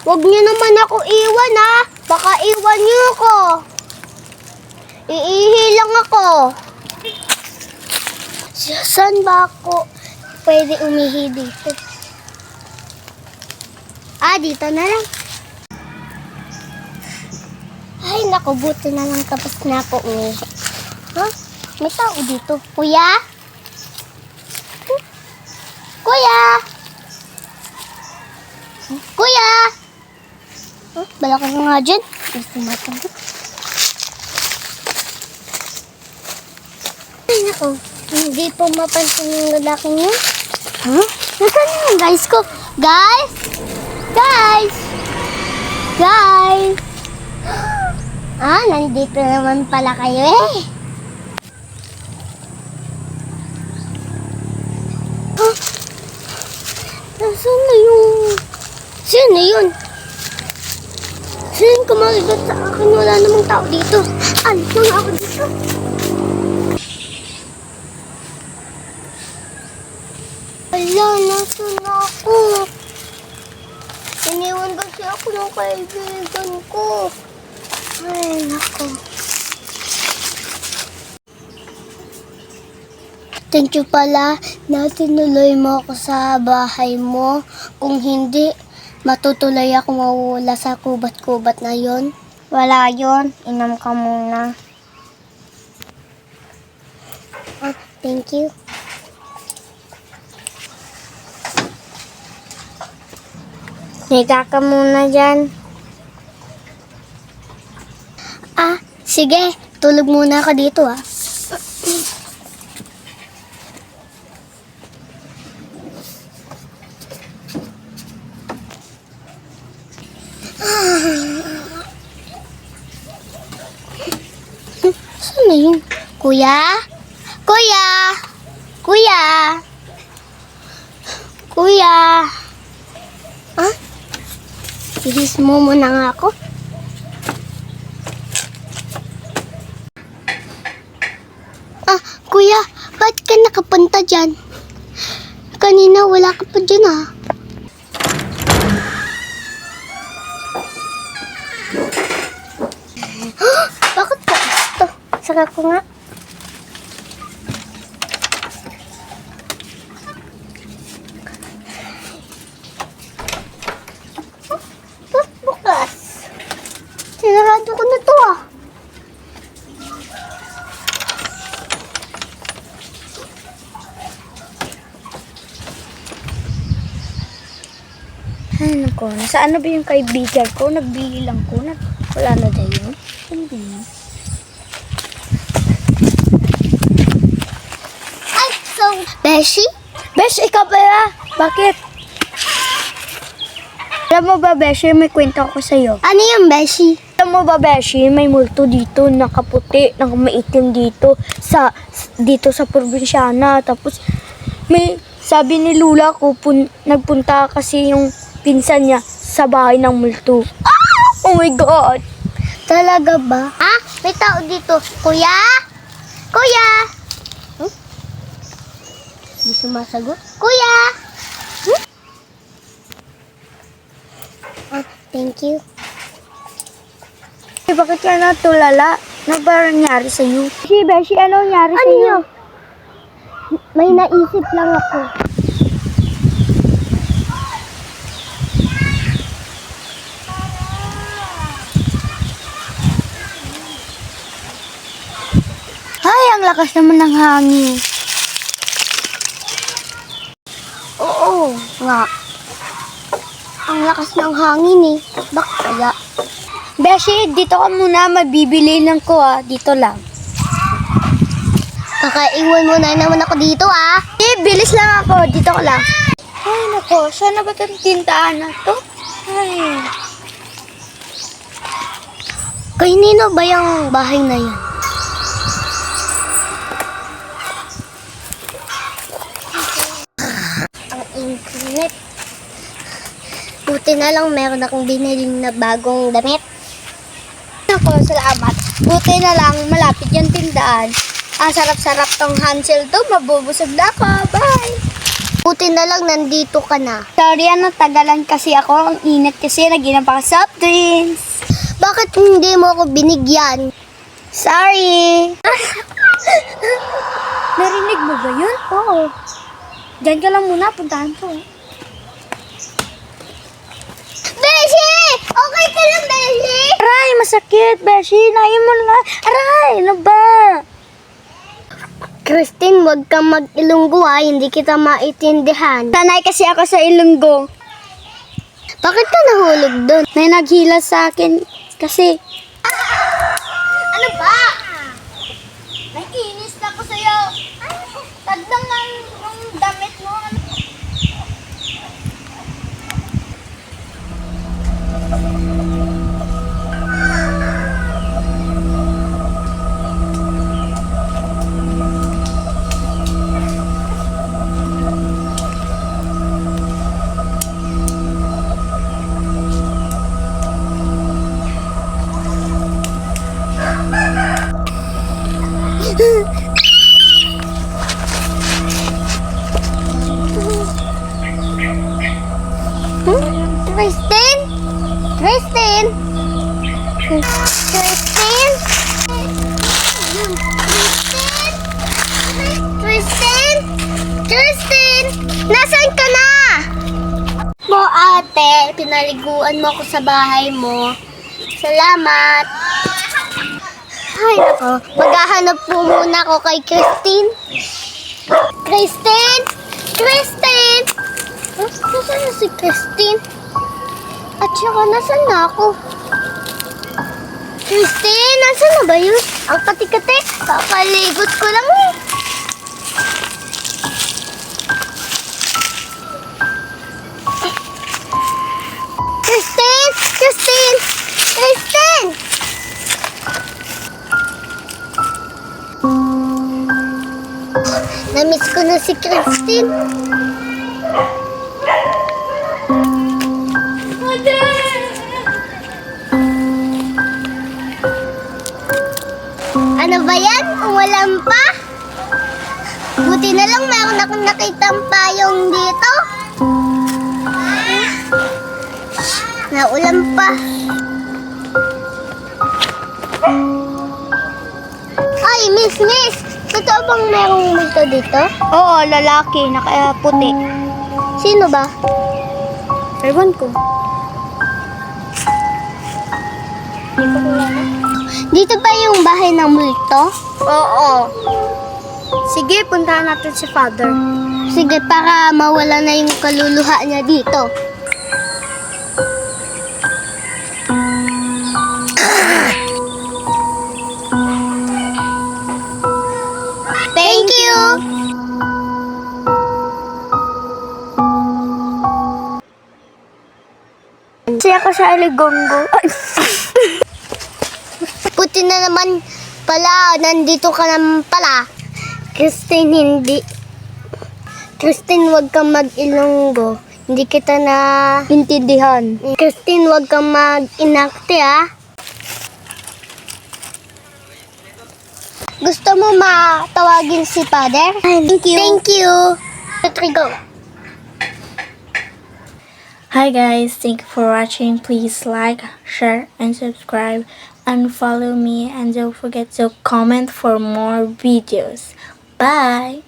Huwag niyo naman ako iwan ha. Baka iwan niyo ako. Iihi lang ako. Saan ba ako pwede umihi dito? Dito na lang. Ay, naku, buti na lang tapos na ako umihi. May tao dito. Kuya? Kuya? Kuya? Bala ka nga dyan. Hindi sumasagot. Ay, naku. Hindi po mapansin yung lalaking yun. Nasaan yung guys ko? Guys? Guys! Guys! Nandito naman pala kayo eh. Nasaan na yung... Sino yun? Sino kumakigat sa akin? Wala namang tao dito. Alis na nga ako dito. Wala, nasaan na ako? Iniwan kasi ako ng kaibigan ko. Ay, naku. Thank you pala na tinuloy mo ako sa bahay mo. Kung hindi, matutuloy ako mawala sa kubat-kubat na yon. Wala yon. Inom ka muna. Thank you. Higa ka muna dyan. Sige. Tulog muna ako dito Saan na yun? Kuya? Kuya? Kuya? Kuya? Bihis mo muna nga ako. Kuya, ba't ka nakapunta dyan? Kanina wala ka pa dyan Bakit ka ito? Saka ko nga. Bukas. Sinarado ko na to Ay, naku. Nasaan na ba yung kaibigan ko? Nagbili lang ko. Wala na daw yun. Hindi na. Beshi? Besh, ikaw pala. Bakit? Alam mo ba, Beshi, may kwento ako sa'yo. Ano yung Beshi? Alam mo ba, Beshi, may multo dito, nakaputi, nakamaitim dito sa probinsyana. Tapos, may sabi ni Lula ko, nagpunta kasi yung pinsan niya sa bahay ng multo. Oh my God! Talaga ba? May tao dito. Kuya? Kuya? Hindi sumasagot. Kuya? Thank you. Bakit ka natulala? Ano ba nangyari sa'yo? Beshi, ano nangyari sa'yo? May naisip lang ako. Ay, ang lakas naman ng hangin. Oo nga. Ang lakas ng hangin Bakit kaya? Beshi, dito ka muna. Mabibili lang ko Dito lang. Kakaiwan mo na naman ako dito Bilis lang ako. Dito ko lang. Ay, nako. Saan na ba itong tintaan na to? Ay. Kay Nino ba yung bahay na yan? Ang internet. Buti na lang meron akong biniling na bagong damit. Ako, salamat. Buti na lang malapit yung tindahan. Ang sarap-sarap tong Hansel to. Mabubusog na ako. Bye! Buti na lang nandito ka na. Sorry, natagalan kasi ako. Ang init kasi, nag-inom pa ka soft drinks. Bakit hindi mo ako binigyan? Sorry. Narinig mo ba yun? Oo. Diyan ka lang muna, puntahan ko. Beshi! Okay ka lang, Beshi? Aray, masakit, Beshi. Nahin mo lang. Aray, ano ba? Christine, wag kang mag-ilunggo ha. Hindi kita maintindihan. Sanay kasi ako sa Ilonggo. Bakit ka nahulog doon? May naghila sa akin kasi. Ano ba? Naiinis na ako sa'yo. Tagdang ng damit mo. Christine? Christine? Christine? Christine? Christine? Nasaan ka na? Mo ate, pinaliguan mo ako sa bahay mo. Salamat. Ay, nako. Maghahanap po muna ako kay Christine. Christine? Christine? Nasaan na si Christine? At saka, nasaan na ako? Christine, nasaan na ba yun? Ang kati-kati, kakaligot ko lang eh. Christine! Christine! Christine! Namiss ko na si Christine. Ano ba yan? Umulan pa? Buti na lang meron akong nakitang payong dito. Naulan pa. Ay, miss! Totoo bang merong multo dito? Oo, lalaki, nakaputi. Sino ba? Ewan ko. Dito ba yung bahay ng multo? Oo. Sige, puntahan natin si Father. Sige, para mawala na yung kaluluha niya dito. Thank you! Kasi ako sa Aligongo. Puti na naman pala, nandito ka naman pala. Christine, hindi. Christine, wag kang mag-ilonggo. Hindi kita na Intindihan. Christine, wag kang mag-inakte ha. Gusto mo matawagin si Father? Thank you. Thank you. 2, 3, go. Hi guys, thank you for watching. Please like, share, and subscribe, and follow me, and don't forget to comment for more videos. Bye!